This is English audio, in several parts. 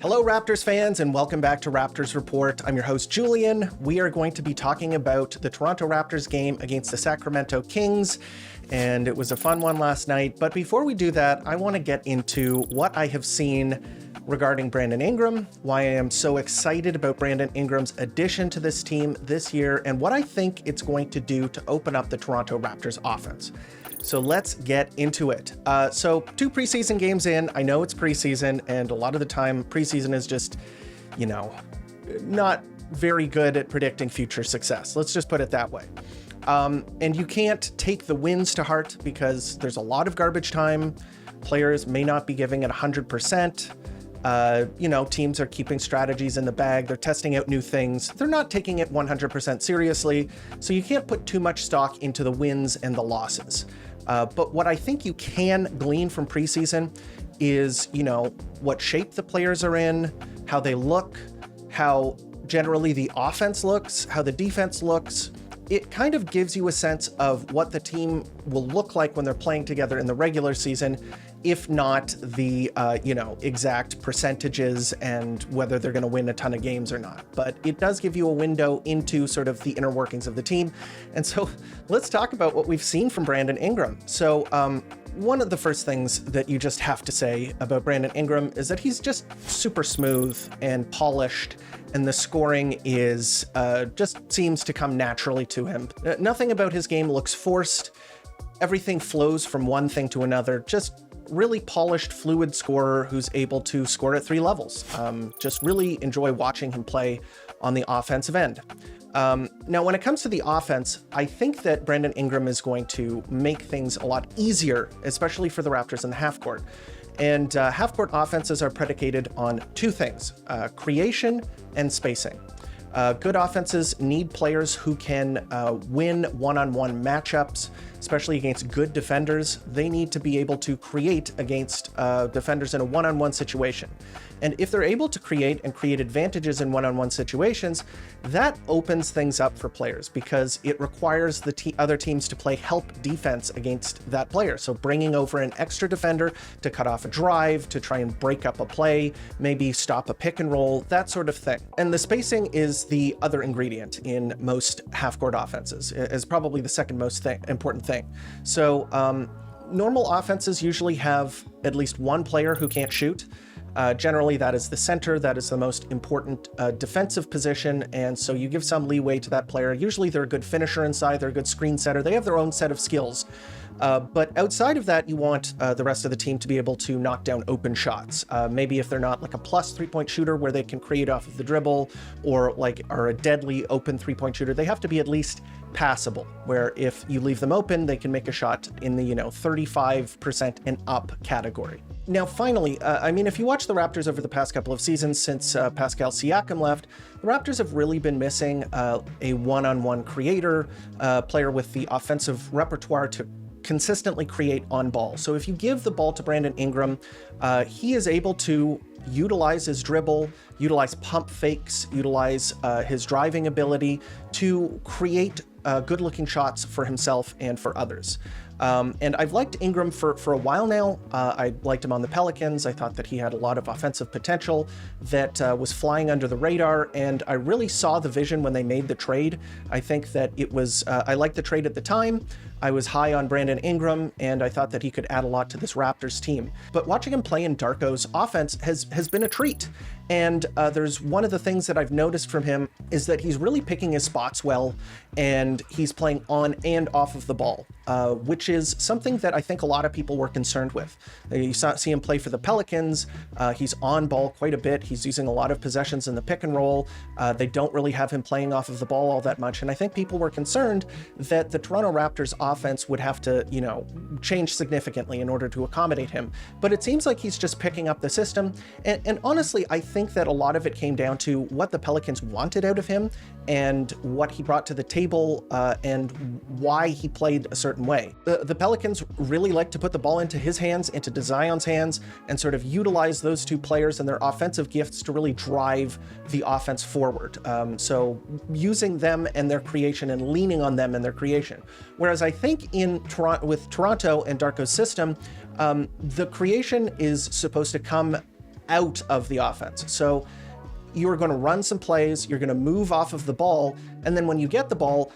Hello, Raptors fans, and welcome back to Raptors Report. I'm your host, Julian. We are going to be talking about the Toronto Raptors game against the Sacramento Kings, and it was a fun one last night. But before we do that, I want to get into what I have seen regarding Brandon Ingram, why I am so excited about Brandon Ingram's addition to this team this year, and what I think it's going to do to open up the Toronto Raptors offense. So let's get into it. So 2 preseason games in. I know it's preseason, and a lot of the time preseason is just, not very good at predicting future success. Let's just put it that way. And you can't take the wins to heart because there's a lot of garbage time. Players may not be giving it 100%. Teams are keeping strategies in the bag. They're testing out new things. They're not taking it 100% seriously. So you can't put too much stock into the wins and the losses. But what I think you can glean from preseason is, what shape the players are in, how they look, how generally the offense looks, how the defense looks. It kind of gives you a sense of what the team will look like when they're playing together in the regular season, if not the, exact percentages and whether they're going to win a ton of games or not. But it does give you a window into sort of the inner workings of the team. And so let's talk about what we've seen from Brandon Ingram. So one of the first things that you just have to say about Brandon Ingram is that he's just super smooth and polished, and the scoring is just seems to come naturally to him. Nothing about his game looks forced. Everything flows from one thing to another. Just really polished, fluid scorer who's able to score at 3 levels. Just really enjoy watching him play on the offensive end. Now, when it comes to the offense, I think that Brandon Ingram is going to make things a lot easier, especially for the Raptors in the half court. And half-court offenses are predicated on 2 things, creation and spacing. Good offenses need players who can win one-on-one matchups, especially against good defenders. They need to be able to create against defenders in a one-on-one situation. And if they're able to create advantages in one-on-one situations, that opens things up for players because it requires the other teams to play help defense against that player. So bringing over an extra defender to cut off a drive, to try and break up a play, maybe stop a pick and roll, that sort of thing. And the spacing is the other ingredient in most half-court offenses, is probably the second most important thing. So normal offenses usually have at least one player who can't shoot. Generally, that is the center. That is the most important defensive position, and so you give some leeway to that player. Usually they're a good finisher inside, they're a good screen setter, they have their own set of skills. But outside of that, you want the rest of the team to be able to knock down open shots. Maybe if they're not like a plus 3-point shooter where they can create off of the dribble, or are a deadly open 3-point shooter, they have to be at least passable, where if you leave them open, they can make a shot in the 35% and up category. Now, finally, if you watch the Raptors over the past couple of seasons since Pascal Siakam left, the Raptors have really been missing a one-on-one creator, player with the offensive repertoire to consistently create on ball. So if you give the ball to Brandon Ingram, he is able to utilize his dribble, utilize pump fakes, utilize his driving ability to create good-looking shots for himself and for others. And I've liked Ingram for a while now. I liked him on the Pelicans. I thought that he had a lot of offensive potential that was flying under the radar, and I really saw the vision when they made the trade. I think that it was, I liked the trade at the time. I was high on Brandon Ingram, and I thought that he could add a lot to this Raptors team. But watching him play in Darko's offense has been a treat. And there's one of the things that I've noticed from him is that he's really picking his spots well, and he's playing on and off of the ball, which is something that I think a lot of people were concerned with. You see him play for the Pelicans. He's on ball quite a bit. He's using a lot of possessions in the pick and roll. They don't really have him playing off of the ball all that much. And I think people were concerned that the Toronto Raptors offense would have to, change significantly in order to accommodate him. But it seems like he's just picking up the system. And honestly, I think that a lot of it came down to what the Pelicans wanted out of him and what he brought to the table and why he played a certain way. The Pelicans really like to put the ball into his hands, into Zion's hands, and sort of utilize those two players and their offensive gifts to really drive the offense forward. So using them and their creation and leaning on them and their creation. Whereas I think with Toronto and Darko's system, the creation is supposed to come out of the offense. So you're going to run some plays, you're going to move off of the ball, and then when you get the ball,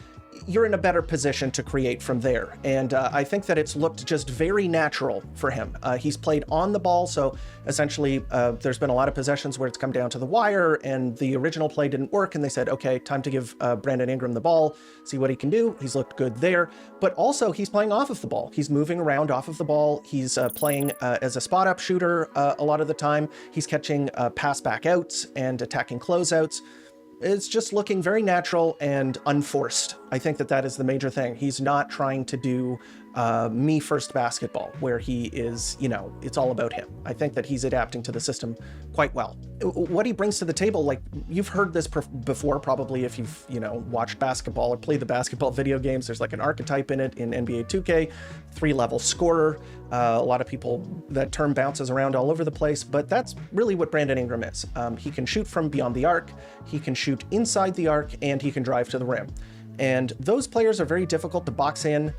you're in a better position to create from there. And I think that it's looked just very natural for him. He's played on the ball, so essentially there's been a lot of possessions where it's come down to the wire and the original play didn't work, and they said, okay, time to give Brandon Ingram the ball, see what he can do. He's looked good there, but also he's playing off of the ball. He's moving around off of the ball. He's playing as a spot-up shooter a lot of the time. He's catching pass back outs and attacking closeouts. It's just looking very natural and unforced. I think that that is the major thing. He's not trying to do me first basketball where he is, it's all about him. I think that he's adapting to the system quite well. What he brings to the table, like you've heard this before, probably if you've, watched basketball or played the basketball video games, there's like an archetype in it in NBA 2K, 3-level scorer. A lot of people, that term bounces around all over the place, but that's really what Brandon Ingram is. He can shoot from beyond the arc, he can shoot inside the arc, and he can drive to the rim. And those players are very difficult to box in.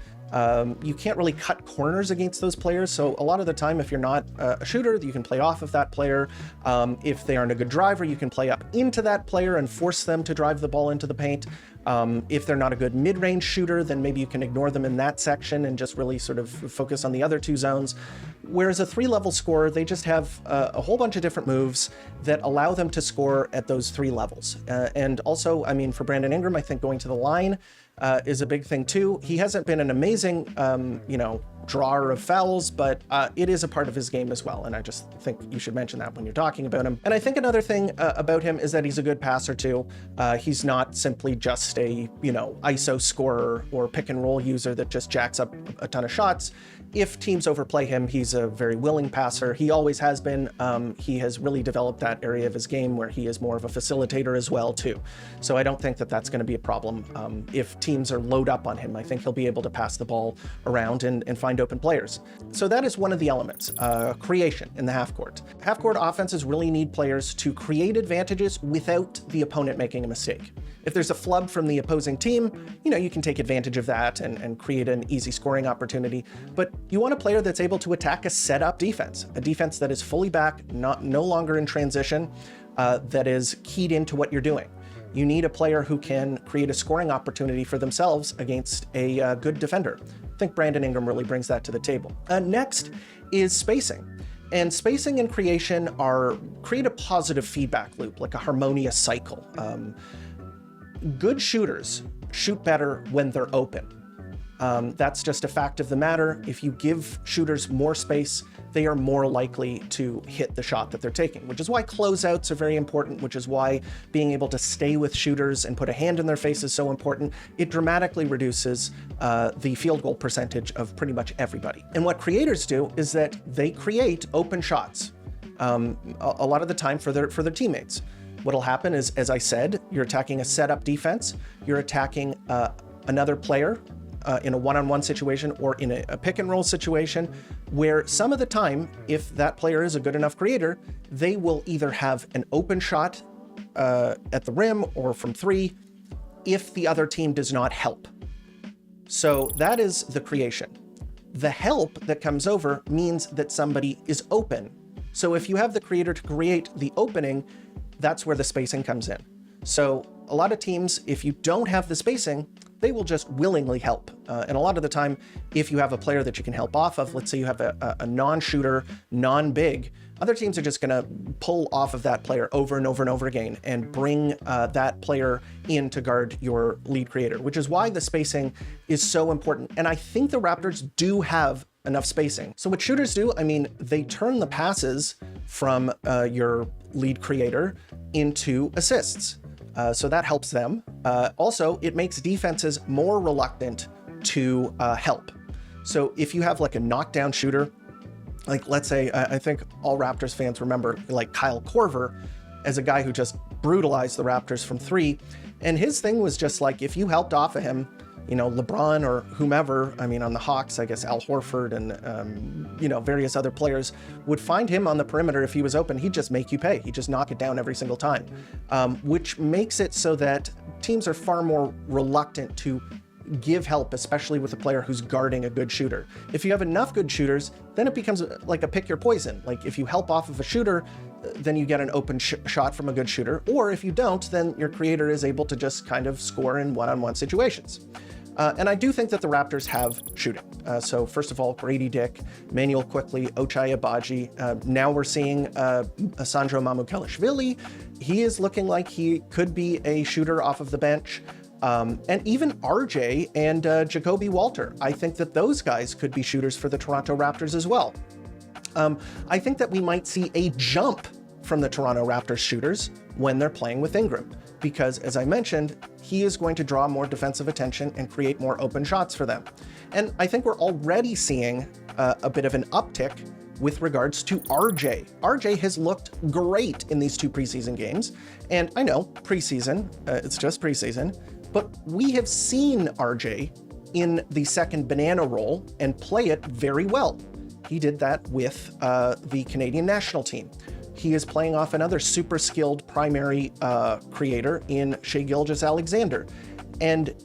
You can't really cut corners against those players. So a lot of the time, if you're not a shooter, you can play off of that player. If they aren't a good driver, you can play up into that player and force them to drive the ball into the paint. If they're not a good mid-range shooter, then maybe you can ignore them in that section and just really sort of focus on the other two zones. Whereas a 3-level scorer, they just have a whole bunch of different moves that allow them to score at those 3 levels. And also, I mean, for Brandon Ingram, I think going to the line is a big thing too. He hasn't been an amazing, drawer of fouls, but it is a part of his game as well. And I just think you should mention that when you're talking about him. And I think another thing about him is that he's a good passer too. He's not simply just a, ISO scorer or pick and roll user that just jacks up a ton of shots. If teams overplay him, he's a very willing passer. He always has been. He has really developed that area of his game where he is more of a facilitator as well too. So I don't think that that's going to be a problem. If teams are load up on him, I think he'll be able to pass the ball around and find open players. So that is one of the elements, creation in the half court. Half court offenses really need players to create advantages without the opponent making a mistake. If there's a flub from the opposing team, you can take advantage of that and create an easy scoring opportunity. But you want a player that's able to attack a setup defense, a defense that is fully back, no longer in transition, that is keyed into what you're doing. You need a player who can create a scoring opportunity for themselves against a good defender. I think Brandon Ingram really brings that to the table. Next is spacing. And spacing and creation create a positive feedback loop, like a harmonious cycle. Good shooters shoot better when they're open. That's just a fact of the matter. If you give shooters more space, they are more likely to hit the shot that they're taking, which is why closeouts are very important, which is why being able to stay with shooters and put a hand in their face is so important. It dramatically reduces the field goal percentage of pretty much everybody. And what creators do is that they create open shots a lot of the time for their teammates. What'll happen is, as I said, you're attacking a setup defense, you're attacking another player in a one-on-one situation or in a pick and roll situation, where some of the time, if that player is a good enough creator, they will either have an open shot at the rim or from 3 if the other team does not help. So that is the creation. The help that comes over means that somebody is open. So if you have the creator to create the opening, that's where the spacing comes in. So a lot of teams, if you don't have the spacing, they will just willingly help. And a lot of the time, if you have a player that you can help off of, let's say you have a non-shooter, non-big, other teams are just gonna pull off of that player over and over and over again and bring that player in to guard your lead creator, which is why the spacing is so important. And I think the Raptors do have enough spacing. So what shooters do, I mean, they turn the passes from your lead creator into assists. So that helps them. Also, it makes defenses more reluctant to help. So if you have like a knockdown shooter, like let's say, I think all Raptors fans remember like Kyle Korver as a guy who just brutalized the Raptors from 3. And his thing was just like, if you helped off of him, LeBron or whomever, I mean, on the Hawks, I guess Al Horford and, various other players would find him on the perimeter. If he was open, he'd just make you pay. He'd just knock it down every single time, which makes it so that teams are far more reluctant to give help, especially with a player who's guarding a good shooter. If you have enough good shooters, then it becomes like a pick your poison. Like if you help off of a shooter, then you get an open shot from a good shooter. Or if you don't, then your creator is able to just kind of score in one-on-one situations. And I do think that the Raptors have shooting. So first of all, Grady Dick, Manuel Quickley, Ochai Agbaji. Now we're seeing Sandro Mamukelashvili. He is looking like he could be a shooter off of the bench. And even RJ and Jacoby Walter. I think that those guys could be shooters for the Toronto Raptors as well. I think that we might see a jump from the Toronto Raptors shooters when they're playing with Ingram, because as I mentioned, he is going to draw more defensive attention and create more open shots for them. And I think we're already seeing a bit of an uptick with regards to RJ. RJ has looked great in these 2 preseason games. And I know preseason, it's just preseason, but we have seen RJ in the second banana role and play it very well. He did that with the Canadian national team. He is playing off another super skilled primary creator in Shai Gilgeous-Alexander. And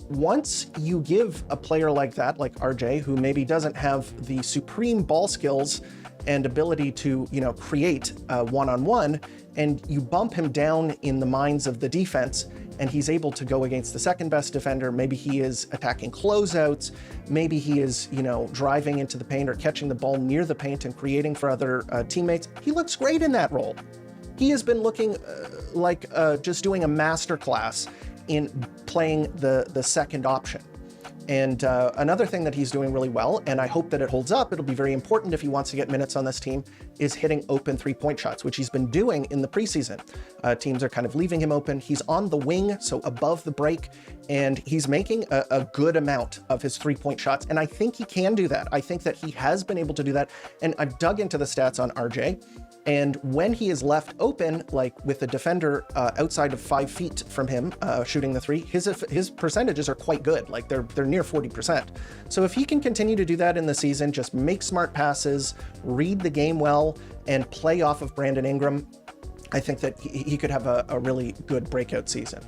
once you give a player like that, like RJ, who maybe doesn't have the supreme ball skills and ability to, create one-on-one, and you bump him down in the minds of the defense, and he's able to go against the second best defender. Maybe he is attacking closeouts. Maybe he is, driving into the paint or catching the ball near the paint and creating for other teammates. He looks great in that role. He has been looking like just doing a masterclass in playing the second option. And another thing that he's doing really well, and I hope that it holds up, it'll be very important if he wants to get minutes on this team, is hitting open 3-point shots, which he's been doing in the preseason. Teams are kind of leaving him open. He's on the wing, so above the break, and he's making a good amount of his 3-point shots. And I think he can do that. I think that he has been able to do that. And I've dug into the stats on RJ. And when he is left open, like with the defender outside of 5 feet from him shooting the 3, his percentages are quite good. Like they're near 40%. So if he can continue to do that in the season, just make smart passes, read the game well, and play off of Brandon Ingram, I think that he could have a really good breakout season.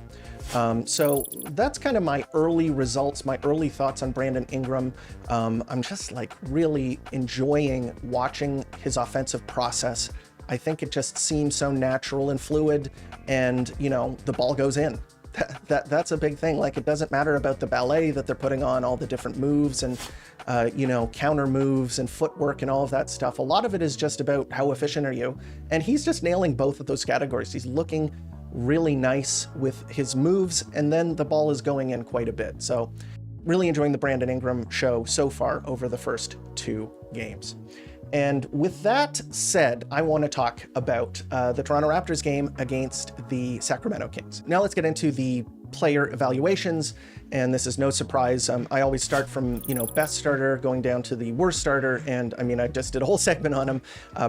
So that's kind of my early results, my early thoughts on Brandon Ingram. I'm just like really enjoying watching his offensive process. I think it just seems so natural and fluid, and the ball goes in. That's a big thing. Like, it doesn't matter about the ballet that they're putting on, all the different moves and counter moves and footwork and all of that stuff. A lot of it is just about how efficient are you, and he's just nailing both of those categories. He's looking really nice with his moves, and then the ball is going in quite a bit. So really enjoying the Brandon Ingram show so far over the first 2 games. And with that said, I want to talk about the Toronto Raptors game against the Sacramento Kings. Now let's get into the player evaluations, and this is no surprise. I always start from, best starter going down to the worst starter, and I just did a whole segment on him.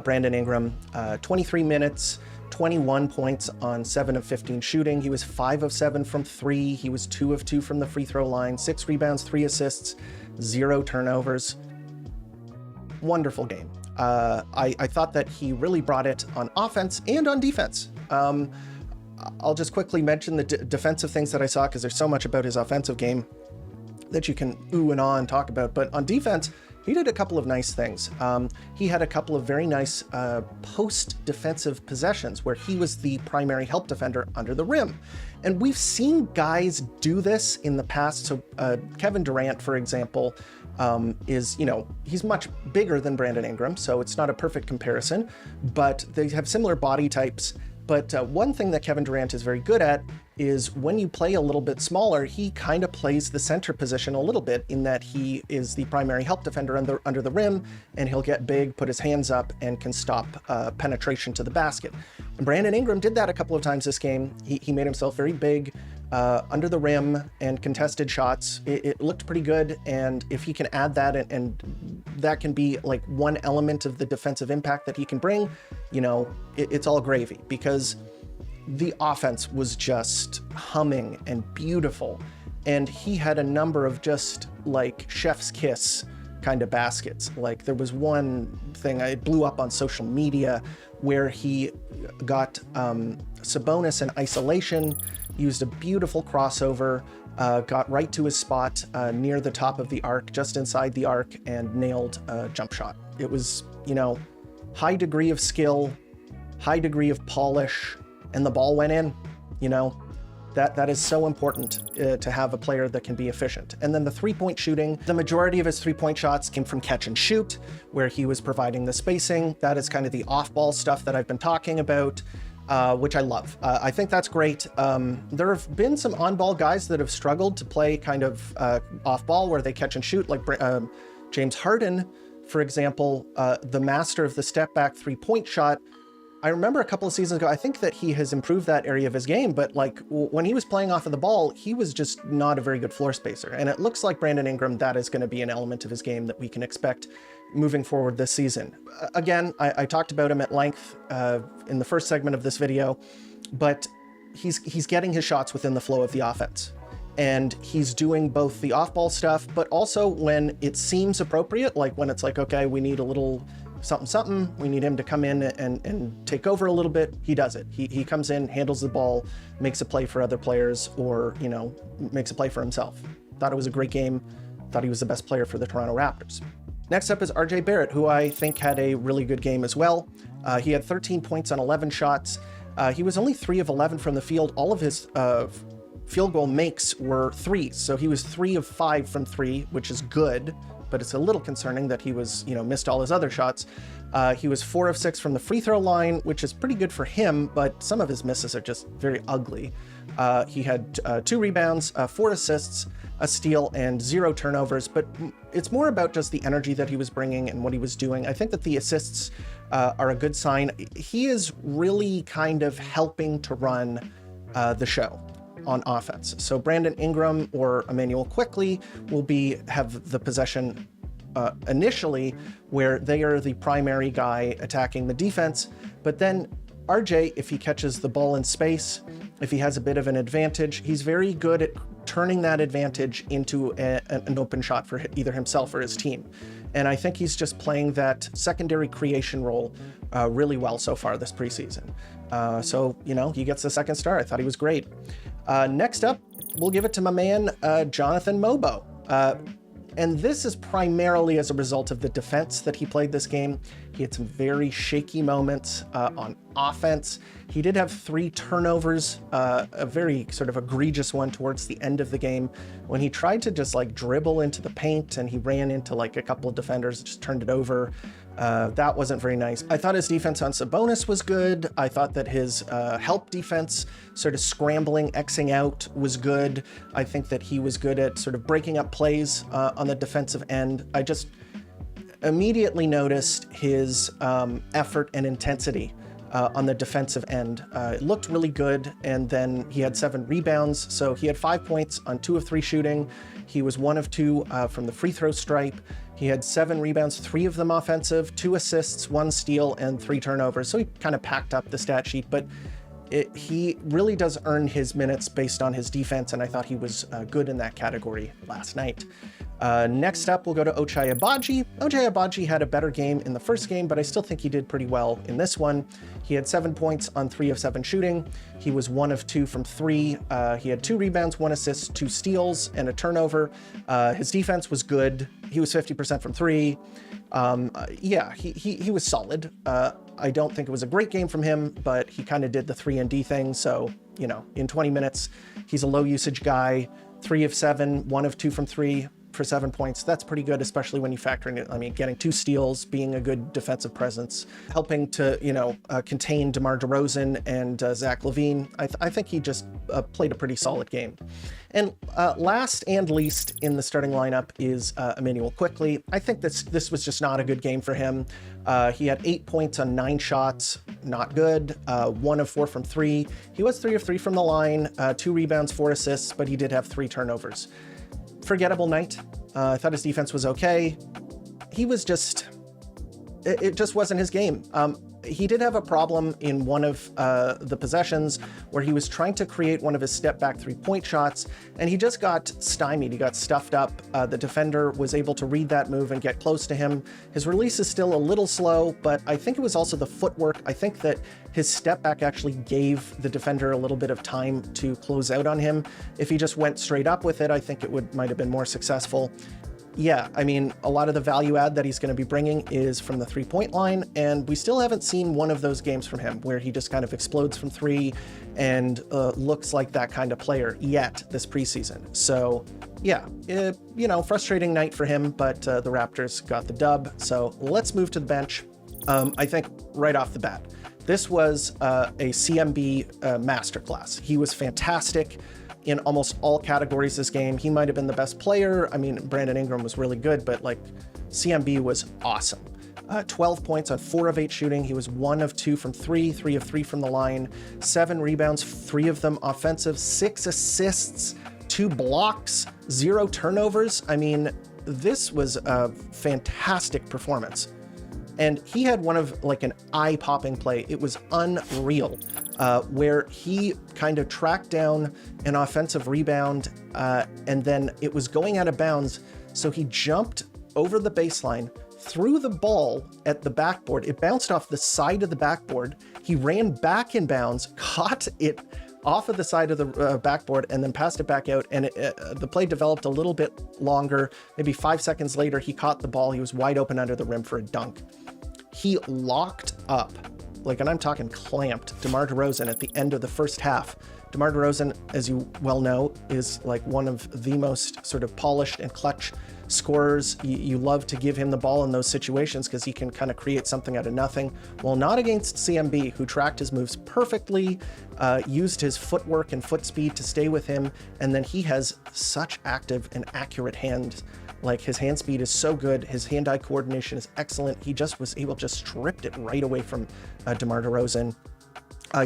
Brandon Ingram, 23 minutes, 21 points on 7 of 15 shooting. He was 5 of 7 from 3. He was 2 of 2 from the free throw line, 6 rebounds, 3 assists, 0 turnovers. Wonderful game. I thought that he really brought it on offense and on defense. I'll just quickly mention the defensive things that I saw, because there's so much about his offensive game that you can ooh and ah and talk about. But on defense, he did a couple of nice things. He had a couple of very nice post-defensive possessions where he was the primary help defender under the rim. And we've seen guys do this in the past. So Kevin Durant, for example, is, he's much bigger than Brandon Ingram, so it's not a perfect comparison, but they have similar body types. But one thing that Kevin Durant is very good at is when you play a little bit smaller, he kind of plays the center position a little bit, in that he is the primary help defender under the rim, and he'll get big, put his hands up, and can stop penetration to the basket. And Brandon Ingram did that a couple of times this game. He made himself very big under the rim and contested shots. It looked pretty good, and if he can add that, and that can be like one element of the defensive impact that he can bring, it's all gravy, because the offense was just humming and beautiful, and he had a number of just like chef's kiss kind of baskets. Like, there was one thing, it blew up on social media, where he got Sabonis in isolation, used a beautiful crossover, got right to his spot near the top of the arc, just inside the arc, and nailed a jump shot. It was, high degree of skill, high degree of polish, and the ball went in. You know, that is so important to have a player that can be efficient. And then the three-point shooting, the majority of his three-point shots came from catch and shoot, where he was providing the spacing. That is kind of the off-ball stuff that I've been talking about, which I love. I think that's great. There have been some on-ball guys that have struggled to play kind of off-ball where they catch and shoot, like James Harden, for example, the master of the step-back three-point shot. I remember a couple of seasons ago, I think that he has improved that area of his game, but like when he was playing off of the ball, he was just not a very good floor spacer. And it looks like Brandon Ingram, that is going to be an element of his game that we can expect moving forward this season. Again, I talked about him at length in the first segment of this video, but he's getting his shots within the flow of the offense. And he's doing both the off-ball stuff, but also when it seems appropriate, like when it's like, okay, we need a little something, we need him to come in and take over a little bit, he does it. He comes in, handles the ball, makes a play for other players, or, you know, makes a play for himself. Thought it was a great game. Thought he was the best player for the Toronto Raptors. Next up is RJ Barrett, who I think had a really good game as well. He had 13 points on 11 shots. He was only 3 of 11 from the field. All of his field goal makes were threes. So he was 3 of 5 from 3, which is good, but it's a little concerning that he was, you know, missed all his other shots. He was 4 of 6 from the free throw line, which is pretty good for him, but some of his misses are just very ugly. He had 2 rebounds, 4 assists, a steal, and 0 turnovers, but it's more about just the energy that he was bringing and what he was doing. I think that the assists are a good sign. He is really kind of helping to run the show on offense. So Brandon Ingram or Emmanuel Quickley will have the possession initially, where they are the primary guy attacking the defense. But then RJ, if he catches the ball in space, if he has a bit of an advantage, he's very good at turning that advantage into an open shot for either himself or his team. And I think he's just playing that secondary creation role really well so far this preseason. So, you know, he gets the second star. I thought he was great. Next up, we'll give it to my man, Jonathan Mobo. And this is primarily as a result of the defense that he played this game. He had some very shaky moments on offense. He did have 3 turnovers, a very sort of egregious one towards the end of the game when he tried to just like dribble into the paint and he ran into like a couple of defenders, just turned it over. That wasn't very nice. I thought his defense on Sabonis was good. I thought that his help defense, sort of scrambling, Xing out, was good. I think that he was good at sort of breaking up plays on the defensive end. I just immediately noticed his effort and intensity on the defensive end. It looked really good, and then he had 7 rebounds. So he had 5 points on 2 of 3 shooting. He was 1 of 2 from the free throw stripe. He had 7 rebounds, 3 of them offensive, 2 assists, 1 steal, and 3 turnovers. So he kind of packed up the stat sheet, but he really does earn his minutes based on his defense, and I thought he was good in that category last night. Next up, we'll go to Ochai Agbaji. Ochai Agbaji had a better game in the first game, but I still think he did pretty well in this one. He had 7 points on 3 of 7 shooting. He was 1 of 2 from 3. He had 2 rebounds, 1 assist, 2 steals, and a turnover. His defense was good. He was 50% from 3. Yeah, he was solid. I don't think it was a great game from him, but he kind of did the 3-and-D thing. So, you know, in 20 minutes, he's a low usage guy, 3 of 7, 1 of 2 from 3 for 7 points. That's pretty good, especially when you factor in it. I mean, getting 2 steals, being a good defensive presence, helping to, you know, contain DeMar DeRozan and Zach LaVine. I think he just played a pretty solid game. And last and least in the starting lineup is Emmanuel Quickley. I think this was just not a good game for him. He had 8 points on 9 shots, not good. 1 of 4 from 3. He was 3 of 3 from the line, 2 rebounds, 4 assists, but he did have 3 turnovers. Forgettable night. I thought his defense was okay. He was just, it just wasn't his game. He did have a problem in one of the possessions where he was trying to create one of his step back 3-point shots, and he just got stymied. He got stuffed up. The defender was able to read that move and get close to him. His release is still a little slow, but I think it was also the footwork. I think that his step back actually gave the defender a little bit of time to close out on him. If he just went straight up with it, I think it might have been more successful. yeah, I mean, a lot of the value add that he's going to be bringing is from the 3-point line, and we still haven't seen one of those games from him where he just kind of explodes from three and looks like that kind of player yet this preseason. So yeah, frustrating night for him, but the Raptors got the dub. So let's move to the bench. I think right off the bat, this was a CMB masterclass. He was fantastic in almost all categories this game. He might have been the best player. I mean, Brandon Ingram was really good, but like CMB was awesome. 12 points on 4 of 8 shooting. He was 1 of 2 from 3, 3 of 3 from the line, 7 rebounds, 3 of them offensive, 6 assists, 2 blocks, 0 turnovers. I mean, this was a fantastic performance. And he had one of like an eye-popping play. It was unreal, where he kind of tracked down an offensive rebound, and then it was going out of bounds. So he jumped over the baseline, threw the ball at the backboard. It bounced off the side of the backboard. He ran back in bounds, caught it off of the side of the backboard, and then passed it back out. And the play developed a little bit longer. Maybe 5 seconds later, he caught the ball. He was wide open under the rim for a dunk. He locked up, and I'm talking clamped, DeMar DeRozan at the end of the first half. DeMar DeRozan, as you well know, is like one of the most sort of polished and clutch scorers. You love to give him the ball in those situations because he can kind of create something out of nothing. Well, not against CMB, who tracked his moves perfectly, used his footwork and foot speed to stay with him, and then he has such active and accurate hands. Like, his hand speed is so good, his hand-eye coordination is excellent. He just was able to strip it right away from DeMar DeRozan.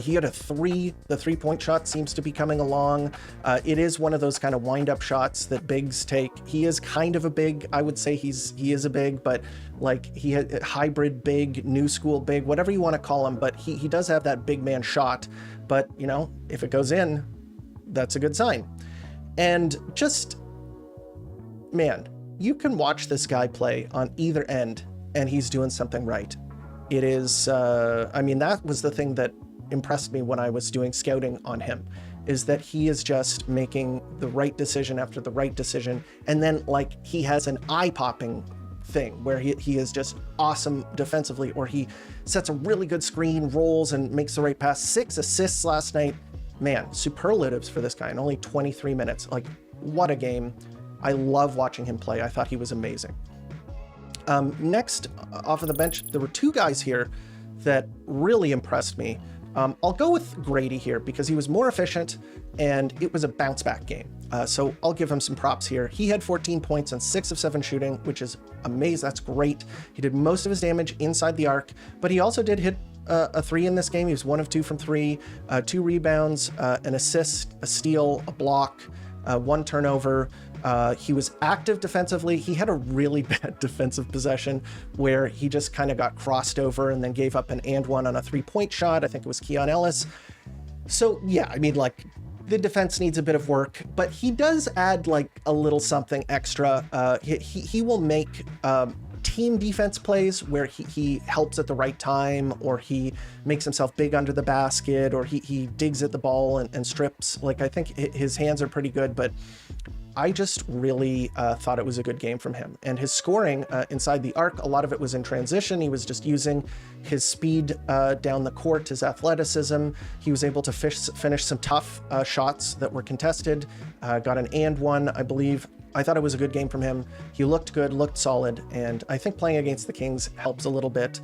He had a 3. The 3-point shot seems to be coming along. It is one of those kind of wind-up shots that bigs take. He is kind of a big. I would say he is a big, but like he had a hybrid big, new school big, whatever you want to call him. But he does have that big man shot. But if it goes in, that's a good sign. And just, man, you can watch this guy play on either end, and he's doing something right. It is. That was the thing that impressed me when I was doing scouting on him, is that he is just making the right decision after the right decision. And then he has an eye-popping thing where he is just awesome defensively, or he sets a really good screen, rolls, and makes the right pass. 6 assists last night. Man, superlatives for this guy in only 23 minutes. What a game. I love watching him play. I thought he was amazing. Next, off of the bench, there were 2 guys here that really impressed me. I'll go with Grady here because he was more efficient and it was a bounce back game. So I'll give him some props here. He had 14 points on 6 of 7 shooting, which is amazing. That's great. He did most of his damage inside the arc, but he also did hit a 3 in this game. He was 1 of 2 from 3, 2 rebounds, an assist, a steal, a block, 1 turnover. He was active defensively. He had a really bad defensive possession where he just kind of got crossed over and then gave up an and one on a 3-point shot. I think it was Keon Ellis. So yeah, the defense needs a bit of work, but he does add a little something extra. He will make team defense plays where he helps at the right time, or he makes himself big under the basket, or he digs at the ball and strips. I think his hands are pretty good, but I just really thought it was a good game from him. And his scoring inside the arc, a lot of it was in transition. He was just using his speed down the court, his athleticism. He was able to finish some tough shots that were contested. Got an and one, I believe. I thought it was a good game from him. He looked good, looked solid, and I think playing against the Kings helps a little bit.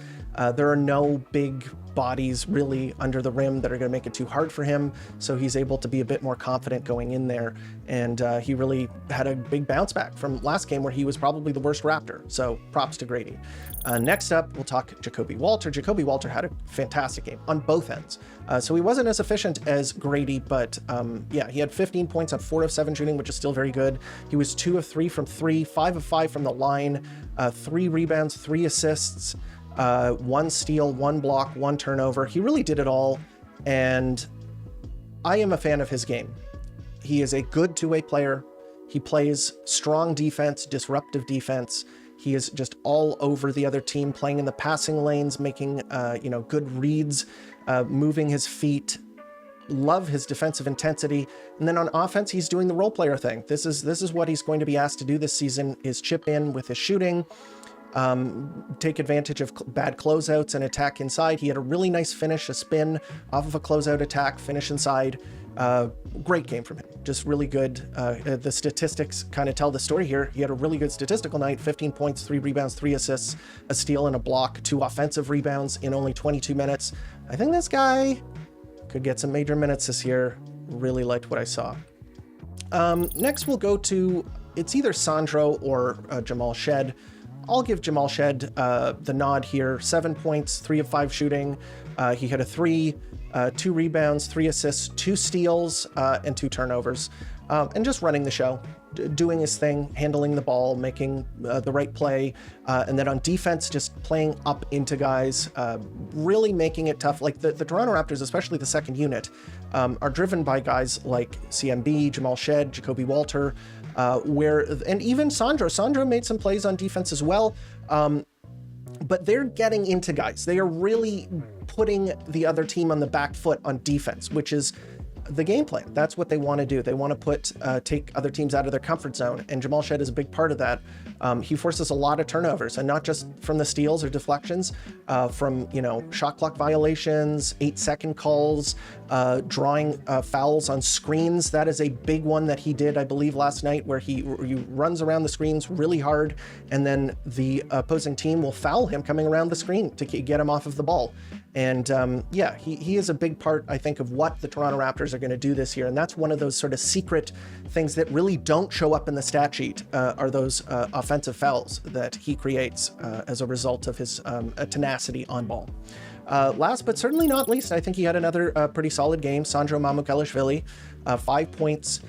There are no big bodies really under the rim that are going to make it too hard for him, so he's able to be a bit more confident going in there, and he really had a big bounce back from last game where he was probably the worst Raptor, so props to Grady. Next up, we'll talk Jacoby Walter. Jacoby Walter had a fantastic game on both ends. So he wasn't as efficient as Grady, but yeah, he had 15 points on 4 of 7 shooting, which is still very good. He was 2 of 3 from 3, 5 of 5 from the line, 3 rebounds, 3 assists, 1 steal, 1 block, 1 turnover. He really did it all, and I am a fan of his game. He is a good two-way player. He plays strong defense, disruptive defense. He is just all over the other team, playing in the passing lanes, making good reads, moving his feet. love his defensive intensity. And then on offense, he's doing the role player thing. This is what he's going to be asked to do this season, is chip in with his shooting, take advantage of bad closeouts and attack inside. He had a really nice finish, a spin off of a closeout attack, finish inside. Great game from him. Just really good. The statistics kind of tell the story here. He had a really good statistical night, 15 points, 3 rebounds, 3 assists, a steal and a block, 2 offensive rebounds in only 22 minutes. I think this guy could get some major minutes this year. Really liked what I saw. Next we'll go to, it's either Sandro or Jamal Shed. I'll give Jamal Shed the nod here. 7 points, 3 of 5 shooting. He had a 3, 2 rebounds, 3 assists, 2 steals, and 2 turnovers. And just running the show, doing his thing, handling the ball, making the right play. And then on defense, just playing up into guys, really making it tough. Like the Toronto Raptors, especially the second unit, are driven by guys like CMB, Jamal Shed, Jacoby Walter, and even Sandro. Sandro made some plays on defense as well. But they're getting into guys. They are really putting the other team on the back foot on defense, which is the game plan. That's what they want to do. They want to take other teams out of their comfort zone, and Jamal Shed is a big part of that. He forces a lot of turnovers, and not just from the steals or deflections, from shot clock violations, 8-second calls, drawing fouls on screens. That is a big one that he did, I believe, last night, where he runs around the screens really hard, and then the opposing team will foul him coming around the screen to get him off of the ball. And he is a big part, I think, of what the Toronto Raptors are going to do this year. And that's one of those sort of secret things that really don't show up in the stat sheet, are those offensive fouls that he creates as a result of his tenacity on ball. Last but certainly not least, I think he had another pretty solid game. Sandro Mamukelashvili, 5 points,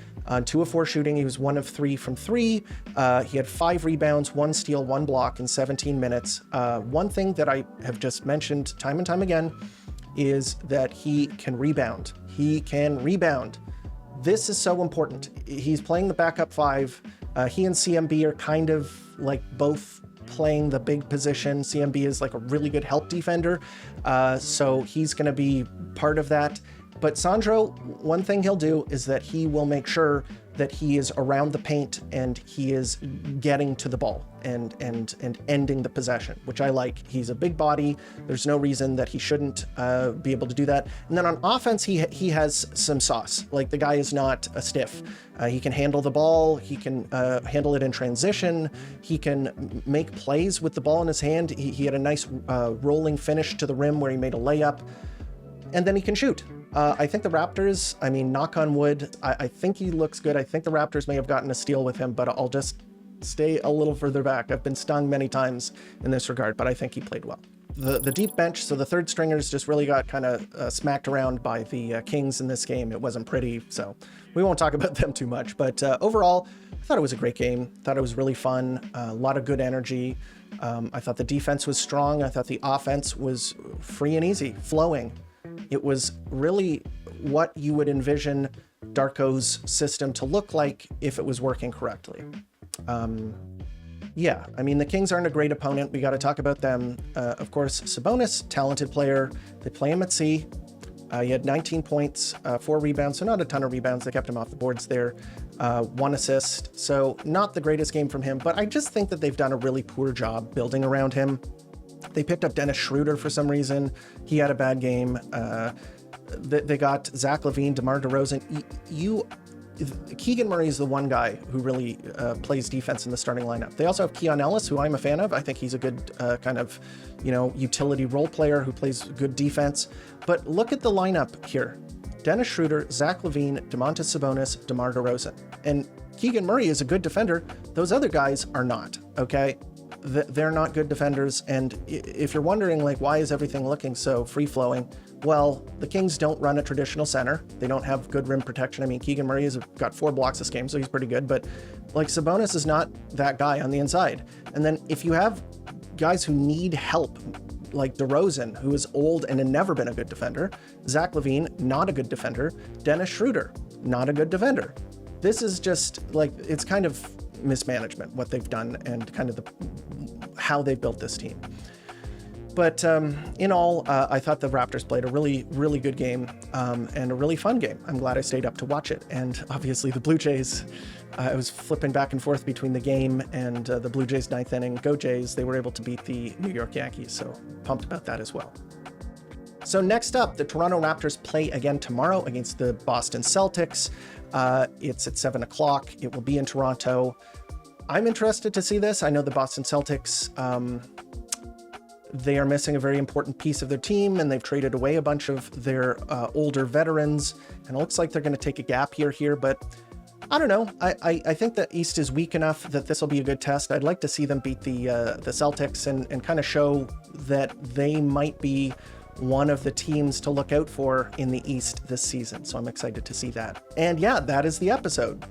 2 of 4 shooting. He was 1 of 3 from 3. He had 5 rebounds, 1 steal, 1 block in 17 minutes. One thing that I have just mentioned time and time again is that he can rebound. He can rebound. This is so important. He's playing the backup 5. He and CMB are kind of like both playing the big position. CMB is like a really good help defender, so he's going to be part of that. But Sandro, one thing he'll do is that he will make sure that he is around the paint and he is getting to the ball and ending the possession, which I like. He's a big body. There's no reason that he shouldn't be able to do that. And then on offense, he has some sauce. Like, the guy is not a stiff. He can handle the ball. He can handle it in transition. He can make plays with the ball in his hand. He had a nice rolling finish to the rim where he made a layup. And then he can shoot. I think the Raptors, I mean, knock on wood, I think he looks good. I think the Raptors may have gotten a steal with him, but I'll just stay a little further back. I've been stung many times in this regard, but I think he played well. The deep bench, so the third stringers just really got kind of smacked around by the Kings in this game. It wasn't pretty, so we won't talk about them too much. But overall, I thought it was a great game. Thought it was really fun. A lot of good energy. I thought the defense was strong. I thought the offense was free and easy, flowing. It was really what you would envision Darko's system to look like if it was working correctly. Yeah, I mean, the Kings aren't a great opponent. We got to talk about them. Of course, Sabonis, talented player. They play him at C. He had 19 points, 4 rebounds, so not a ton of rebounds. They kept him off the boards there. 1 assist, so not the greatest game from him, but I just think that they've done a really poor job building around him. They picked up Dennis Schroeder for some reason. He had a bad game. They got Zach LaVine, DeMar DeRozan. Keegan Murray is the one guy who really plays defense in the starting lineup. They also have Keon Ellis, who I'm a fan of. I think he's a good kind of, utility role player who plays good defense. But look at the lineup here. Dennis Schroeder, Zach LaVine, Domantas Sabonis, DeMar DeRozan. And Keegan Murray is a good defender. Those other guys are not, okay? They're not good defenders. And if you're wondering, like, why is everything looking so free-flowing? Well, the Kings don't run a traditional center. They don't have good rim protection. I mean, Keegan Murray has got 4 blocks this game, so he's pretty good. But, like, Sabonis is not that guy on the inside. And then if you have guys who need help, like DeRozan, who is old and had never been a good defender, Zach LaVine, not a good defender, Dennis Schroeder, not a good defender. This is just, like, it's kind of mismanagement, what they've done, and kind of how they built this team. But in all, I thought the Raptors played a really, really good game and a really fun game. I'm glad I stayed up to watch it. And obviously the Blue Jays, I was flipping back and forth between the game and the Blue Jays 9th inning. Go Jays, they were able to beat the New York Yankees, so pumped about that as well. So next up, the Toronto Raptors play again tomorrow against the Boston Celtics. It's at 7 o'clock. It will be in Toronto. I'm interested to see this. I know the Boston Celtics, they are missing a very important piece of their team, and they've traded away a bunch of their older veterans, and it looks like they're going to take a gap year here, but I don't know. I think the East is weak enough that this will be a good test. I'd like to see them beat the Celtics and kind of show that they might be one of the teams to look out for in the East this season. So I'm excited to see that. And yeah, that is the episode.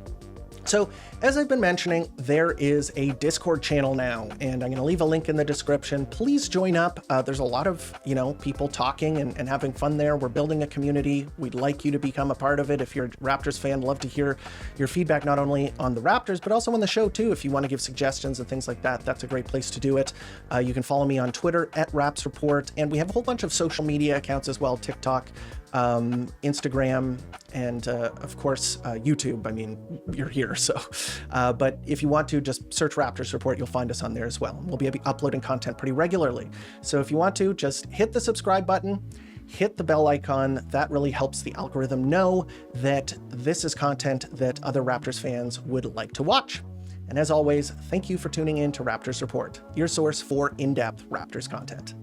So as I've been mentioning, there is a Discord channel now, and I'm going to leave a link in the description. Please join up. There's a lot of, people talking and having fun there. We're building a community. We'd like you to become a part of it. If you're a Raptors fan, love to hear your feedback, not only on the Raptors, but also on the show too. If you want to give suggestions and things like that, that's a great place to do it. You can follow me on Twitter at RapsReport, and we have a whole bunch of social media accounts as well, TikTok, Instagram, and of course YouTube. I mean, you're here, so but if you want to, just search Raptors Report, you'll find us on there as well. We'll be uploading content pretty regularly, so if you want to, just hit the subscribe button, hit the bell icon. That really helps the algorithm know that this is content that other Raptors fans would like to watch. And as always, thank you for tuning in to Raptors Report, your source for in-depth Raptors content.